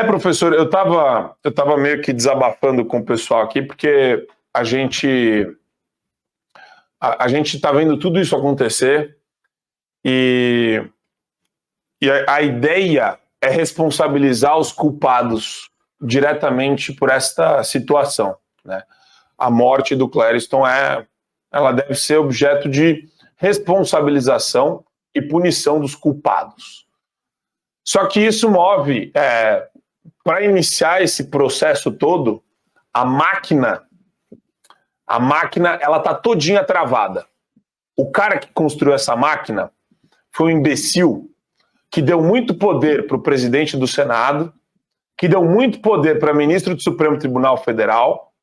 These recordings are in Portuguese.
Professor, eu tava meio que desabafando com o pessoal aqui, porque a gente está vendo tudo isso acontecer e, e a ideia é responsabilizar os culpados diretamente por esta situação, né? A morte do Clériston ela deve ser objeto de responsabilização e punição dos culpados. Só que isso move, para iniciar esse processo todo, a máquina ela tá todinha travada. O cara que construiu essa máquina foi um imbecil que deu muito poder para o presidente do Senado, que deu muito poder para ministro do Supremo Tribunal Federal,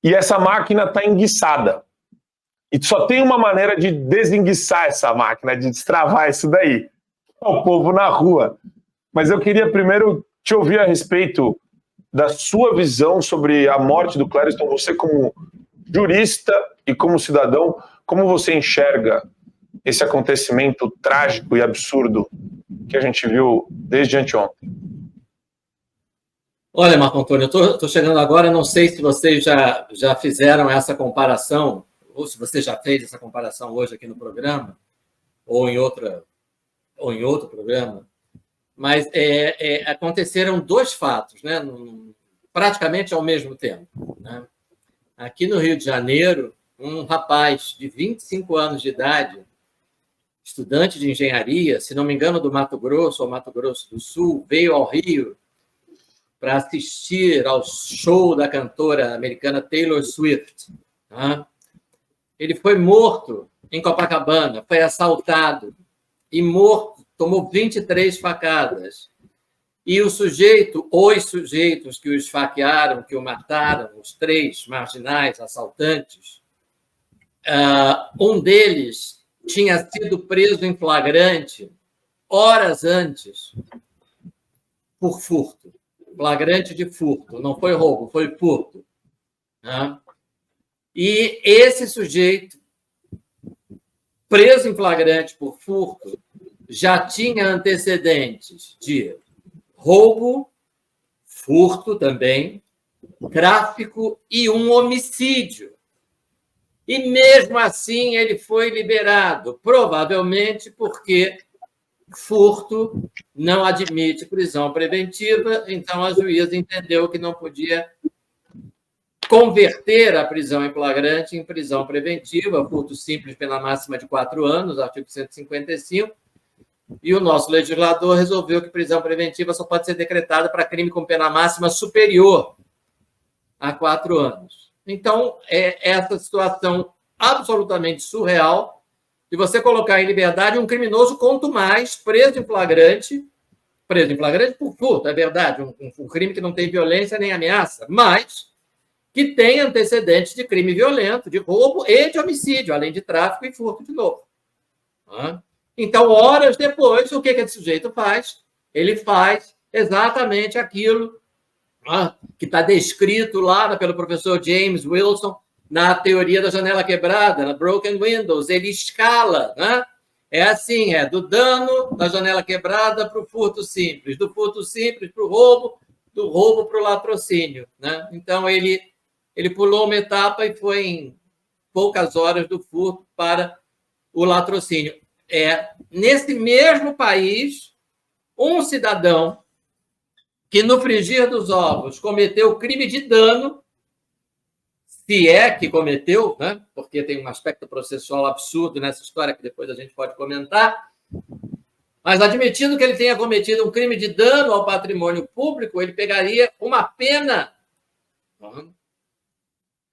e essa máquina está enguiçada. E só tem uma maneira de desenguiçar essa máquina, de destravar isso daí. É o povo na rua. Mas eu queria primeiro te ouvir a respeito da sua visão sobre a morte do Clériston, você como jurista e como cidadão, como você enxerga esse acontecimento trágico e absurdo que a gente viu desde anteontem? Olha, Marco Antônio, eu estou chegando agora, não sei se vocês já fizeram essa comparação, ou se você já fez essa comparação hoje aqui no programa, ou em outro programa, mas aconteceram dois fatos, né, praticamente ao mesmo tempo, né? Aqui no Rio de Janeiro, um rapaz de 25 anos de idade, estudante de engenharia, se não me engano, do Mato Grosso ou Mato Grosso do Sul, veio ao Rio para assistir ao show da cantora americana Taylor Swift. Tá? Ele foi morto em Copacabana, foi assaltado e morto, tomou 23 facadas. E os sujeitos que o esfaquearam, que o mataram, os três marginais assaltantes, um deles tinha sido preso em flagrante horas antes por furto. Flagrante de furto. Não foi roubo, foi furto. Né? E esse sujeito, preso em flagrante por furto, já tinha antecedentes de roubo, furto também, tráfico e um homicídio. E, mesmo assim, ele foi liberado, provavelmente porque furto não admite prisão preventiva, então a juíza entendeu que não podia converter a prisão em flagrante em prisão preventiva, furto simples, pena máxima de 4 anos, artigo 155, e o nosso legislador resolveu que prisão preventiva só pode ser decretada para crime com pena máxima superior a 4 anos. Então, é essa situação absolutamente surreal de você colocar em liberdade um criminoso, quanto mais preso em flagrante por furto, é verdade, um crime que não tem violência nem ameaça, mas que tem antecedentes de crime violento, de roubo e de homicídio, além de tráfico e furto de novo. Então, horas depois, o que esse sujeito faz? Ele faz exatamente aquilo que está descrito lá pelo professor James Wilson na teoria da janela quebrada, na Broken Windows. Ele escala, né? É assim, do dano da janela quebrada para o furto simples, do furto simples para o roubo, do roubo para o latrocínio, né? Então, ele pulou uma etapa e foi em poucas horas do furto para o latrocínio. Nesse mesmo país, um cidadão que, no frigir dos ovos, cometeu crime de dano, se é que cometeu, né? Porque tem um aspecto processual absurdo nessa história que depois a gente pode comentar, mas admitindo que ele tenha cometido um crime de dano ao patrimônio público, ele pegaria uma pena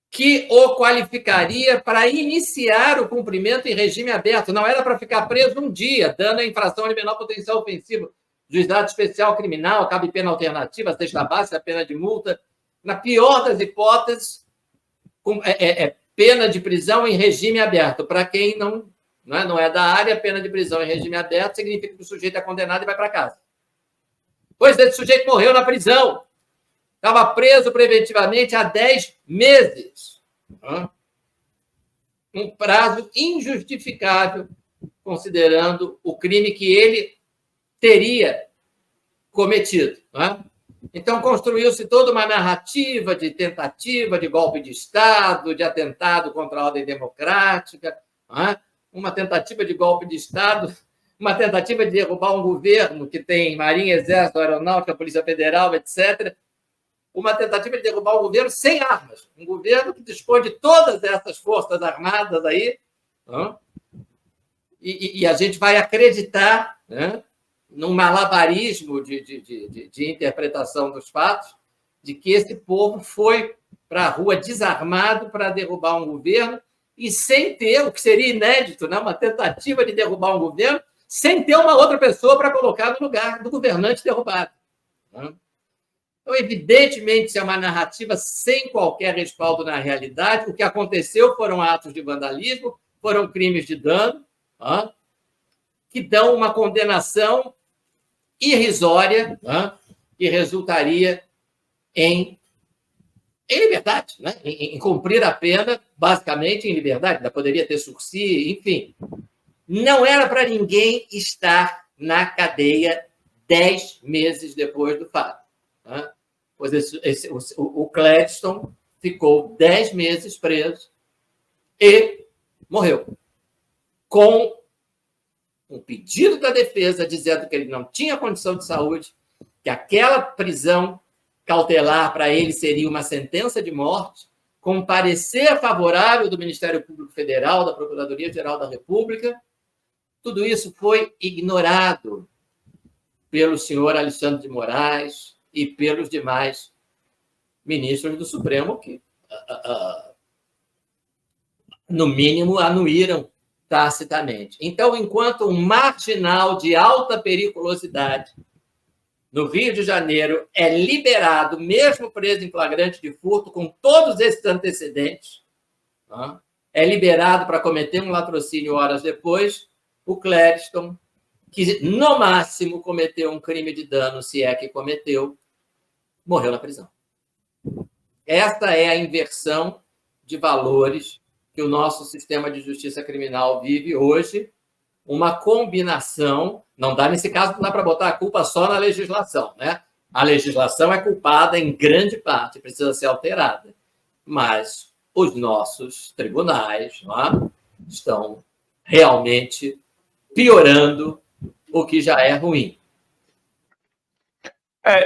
que o qualificaria para iniciar o cumprimento em regime aberto. Não era para ficar preso um dia, dano a infração de menor potencial ofensivo. Juizado especial criminal, cabe pena alternativa, sexta base, a pena de multa. Na pior das hipóteses, pena de prisão em regime aberto. Para quem não é da área, pena de prisão em regime aberto significa que o sujeito é condenado e vai para casa. Pois esse sujeito morreu na prisão. Estava preso preventivamente há 10 meses. Um prazo injustificável, considerando o crime que ele teria cometido. Então, construiu-se toda uma narrativa de tentativa de golpe de Estado, de atentado contra a ordem democrática, uma tentativa de golpe de Estado, uma tentativa de derrubar um governo que tem Marinha, Exército, Aeronáutica, Polícia Federal, etc., uma tentativa de derrubar um governo sem armas, um governo que dispõe de todas essas forças armadas aí, e a gente vai acreditar, né, num malabarismo de interpretação dos fatos, de que esse povo foi para a rua desarmado para derrubar um governo e sem ter, o que seria inédito, né, uma tentativa de derrubar um governo, sem ter uma outra pessoa para colocar no lugar do governante derrubado. Então, evidentemente, isso é uma narrativa sem qualquer respaldo na realidade. O que aconteceu foram atos de vandalismo, foram crimes de dano, que dão uma condenação irrisória, que resultaria em liberdade, né? Em cumprir a pena, basicamente em liberdade. Ainda poderia ter sursi, enfim. Não era para ninguém estar na cadeia 10 meses depois do fato. Pois o Gladstone ficou 10 meses preso e morreu. Com um pedido da defesa dizendo que ele não tinha condição de saúde, que aquela prisão cautelar para ele seria uma sentença de morte, com um parecer favorável do Ministério Público Federal, da Procuradoria-Geral da República. Tudo isso foi ignorado pelo senhor Alexandre de Moraes e pelos demais ministros do Supremo que, no mínimo, anuíram tacitamente. Então, enquanto um marginal de alta periculosidade no Rio de Janeiro é liberado, mesmo preso em flagrante de furto, com todos esses antecedentes, é liberado para cometer um latrocínio horas depois, o Gladstone, que no máximo cometeu um crime de dano, se é que cometeu, morreu na prisão. Esta é a inversão de valores que o nosso sistema de justiça criminal vive hoje, uma combinação, não dá nesse caso, não dá para botar a culpa só na legislação, né? A legislação é culpada em grande parte, precisa ser alterada, mas os nossos tribunais estão realmente piorando o que já é ruim.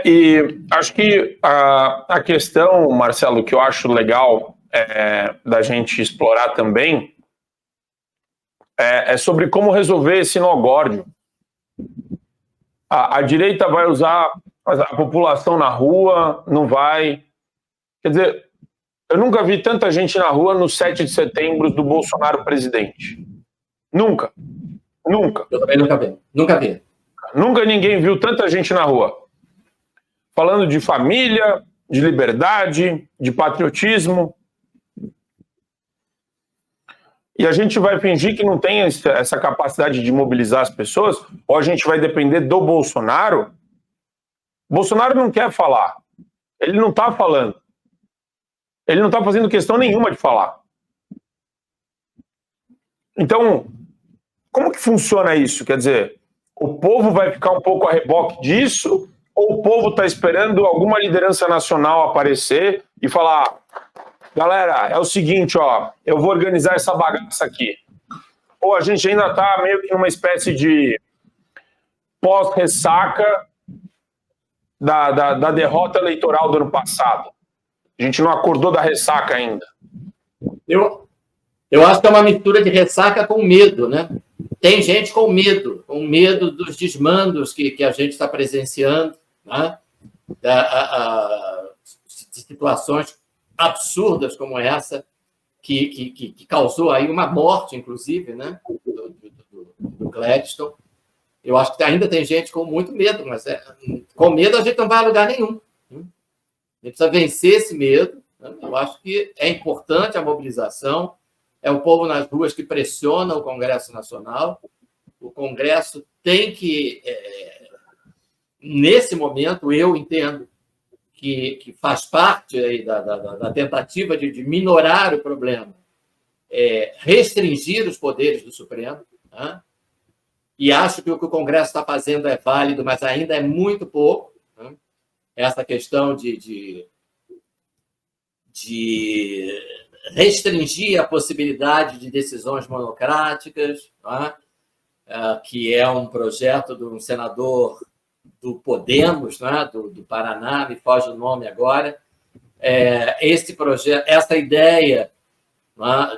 E acho que a questão, Marcelo, que eu acho legal da gente explorar também é sobre como resolver esse nó górdio. A direita vai usar a população na rua, não vai. Quer dizer, eu nunca vi tanta gente na rua no 7 de setembro do Bolsonaro presidente. Nunca. Eu também nunca vi. Nunca ninguém viu tanta gente na rua. Falando de família, de liberdade, de patriotismo. E a gente vai fingir que não tem essa capacidade de mobilizar as pessoas? Ou a gente vai depender do Bolsonaro? Bolsonaro não quer falar. Ele não está falando. Ele não está fazendo questão nenhuma de falar. Então, como que funciona isso? Quer dizer, o povo vai ficar um pouco a reboque disso? Ou o povo está esperando alguma liderança nacional aparecer e falar: galera, é o seguinte, eu vou organizar essa bagaça aqui. Ou a gente ainda está meio que numa espécie de pós-ressaca da derrota eleitoral do ano passado. A gente não acordou da ressaca ainda. Eu acho que é uma mistura de ressaca com medo, né? Tem gente com medo dos desmandos que a gente está presenciando, né? De situações absurdas como essa, que causou aí uma morte, inclusive, né? do Gladstone. Eu acho que ainda tem gente com muito medo, mas com medo a gente não vai a lugar nenhum. A gente precisa vencer esse medo. Né? Eu acho que é importante a mobilização, é o povo nas ruas que pressiona o Congresso Nacional. O Congresso tem que, nesse momento, eu entendo que faz parte aí da tentativa de minorar o problema, restringir os poderes do Supremo, né? E acho que o que o Congresso está fazendo é válido, mas ainda é muito pouco, né? essa questão de restringir a possibilidade de decisões monocráticas, que é um projeto de um senador do Podemos, do Paraná, me foge o nome agora. Esse projeto, essa ideia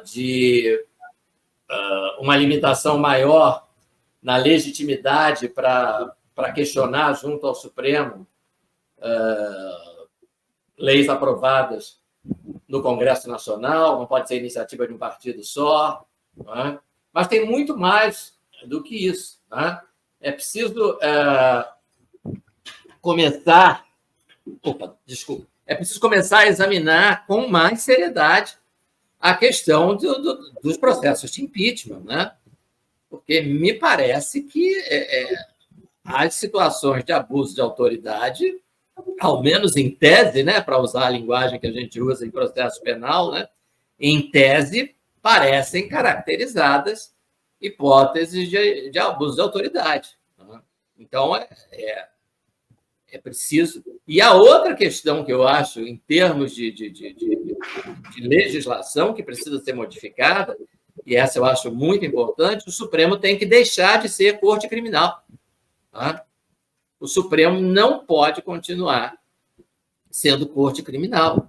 de uma limitação maior na legitimidade para questionar junto ao Supremo leis aprovadas no Congresso Nacional, não pode ser iniciativa de um partido só, mas tem muito mais do que isso. É preciso começar a examinar com mais seriedade a questão dos processos de impeachment, porque me parece que as situações de abuso de autoridade, ao menos em tese, para usar a linguagem que a gente usa em processo penal, em tese, parecem caracterizadas hipóteses de abuso de autoridade. Então, é preciso. E a outra questão que eu acho, em termos de legislação, que precisa ser modificada, e essa eu acho muito importante, o Supremo tem que deixar de ser corte criminal. O Supremo não pode continuar sendo corte criminal.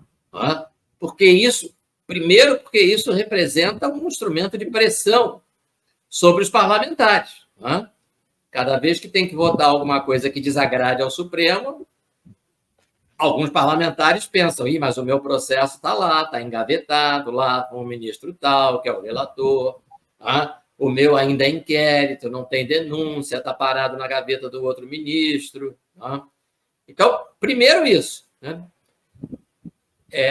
Primeiro, porque isso representa um instrumento de pressão sobre os parlamentares. Cada vez que tem que votar alguma coisa que desagrade ao Supremo, alguns parlamentares pensam, mas o meu processo está lá, está engavetado lá com o ministro tal, que é o relator, o meu ainda é inquérito, não tem denúncia, está parado na gaveta do outro ministro. Então, primeiro isso,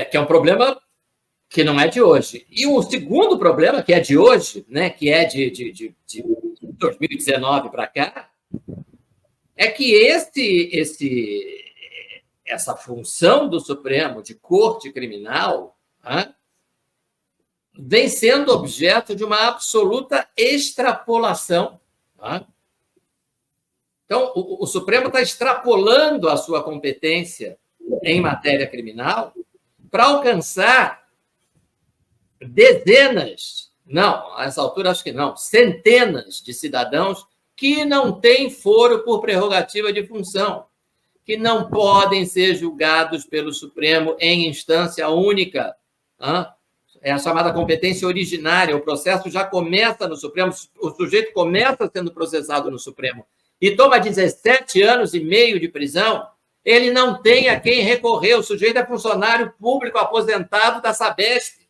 que é um problema que não é de hoje. E o segundo problema, que é de hoje, que é de 2019 para cá, é que essa função do Supremo de corte criminal vem sendo objeto de uma absoluta extrapolação. Então, o Supremo está extrapolando a sua competência em matéria criminal para alcançar dezenas, não, a essa altura acho que não, centenas de cidadãos que não têm foro por prerrogativa de função, que não podem ser julgados pelo Supremo em instância única. É a chamada competência originária. O processo já começa no Supremo, o sujeito começa sendo processado no Supremo e toma 17 anos e meio de prisão, ele não tem a quem recorrer. O sujeito é funcionário público aposentado da Sabesp.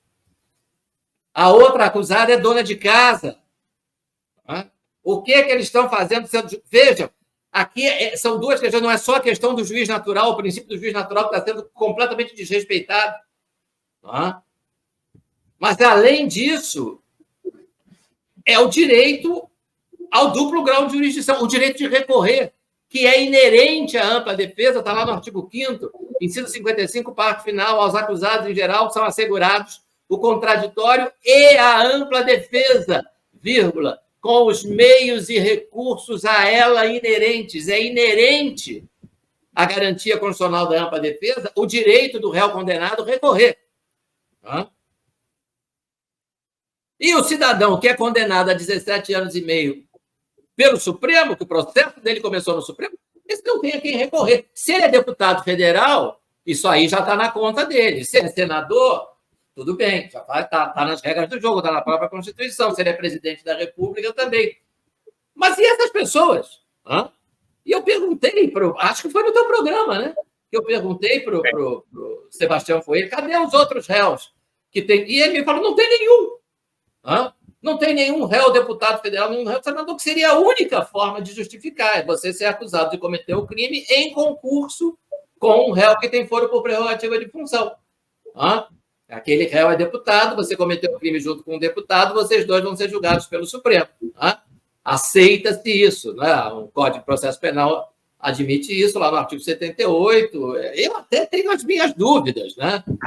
A outra acusada é dona de casa. O que eles estão fazendo? Vejam, aqui são duas questões, não é só a questão do juiz natural, o princípio do juiz natural que está sendo completamente desrespeitado. Mas, além disso, é o direito ao duplo grau de jurisdição, o direito de recorrer, que é inerente à ampla defesa, está lá no artigo 5º, inciso 55, parte final, aos acusados em geral são assegurados o contraditório e a ampla defesa, vírgula, com os meios e recursos a ela inerentes. É inerente à garantia constitucional da ampla defesa o direito do réu condenado recorrer. E o cidadão que é condenado a 17 anos e meio pelo Supremo, que o processo dele começou no Supremo, esse não tem a quem recorrer. Se ele é deputado federal, isso aí já está na conta dele. Se ele é senador, tudo bem, já está nas regras do jogo, está na própria Constituição. Se ele é presidente da República, também. Mas e essas pessoas? E eu perguntei, acho que foi no teu programa, que eu perguntei para o Sebastião Foeira, cadê os outros réus que tem? E ele me falou, não tem nenhum. Não tem nenhum réu deputado federal, nenhum réu senador, que seria a única forma de justificar, é você ser acusado de cometer o crime em concurso com um réu que tem foro por prerrogativa de função. Aquele réu é deputado, você cometeu o crime junto com um deputado, vocês dois vão ser julgados pelo Supremo. Aceita-se isso, o Código de Processo Penal admite isso lá no artigo 78. Eu até tenho as minhas dúvidas,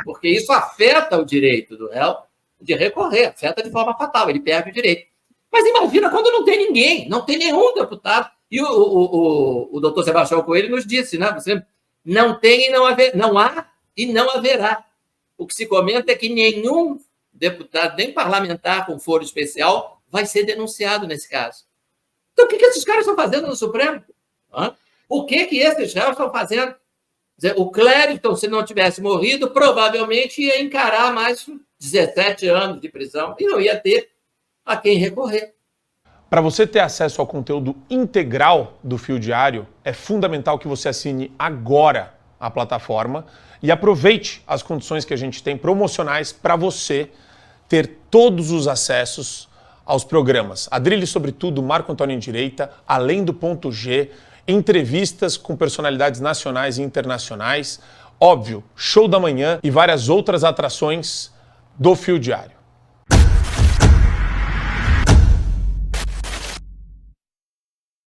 porque isso afeta o direito do réu de recorrer, afeta de forma fatal, ele perde o direito. Mas imagina quando não tem ninguém, não tem nenhum deputado. E o doutor Sebastião Coelho nos disse, Não tem e não há e não haverá. O que se comenta é que nenhum deputado, nem parlamentar com foro especial, vai ser denunciado nesse caso. Então, o que esses caras estão fazendo no Supremo? O que esses caras estão fazendo? O Clériton, se não tivesse morrido, provavelmente ia encarar mais 17 anos de prisão e não ia ter a quem recorrer. Para você ter acesso ao conteúdo integral do Fio Diário, é fundamental que você assine agora a plataforma e aproveite as condições que a gente tem promocionais para você ter todos os acessos aos programas. Adrilho sobre tudo, Marco Antônio em Direita, Além do Ponto G, entrevistas com personalidades nacionais e internacionais, óbvio, Show da Manhã e várias outras atrações do Fio Diário.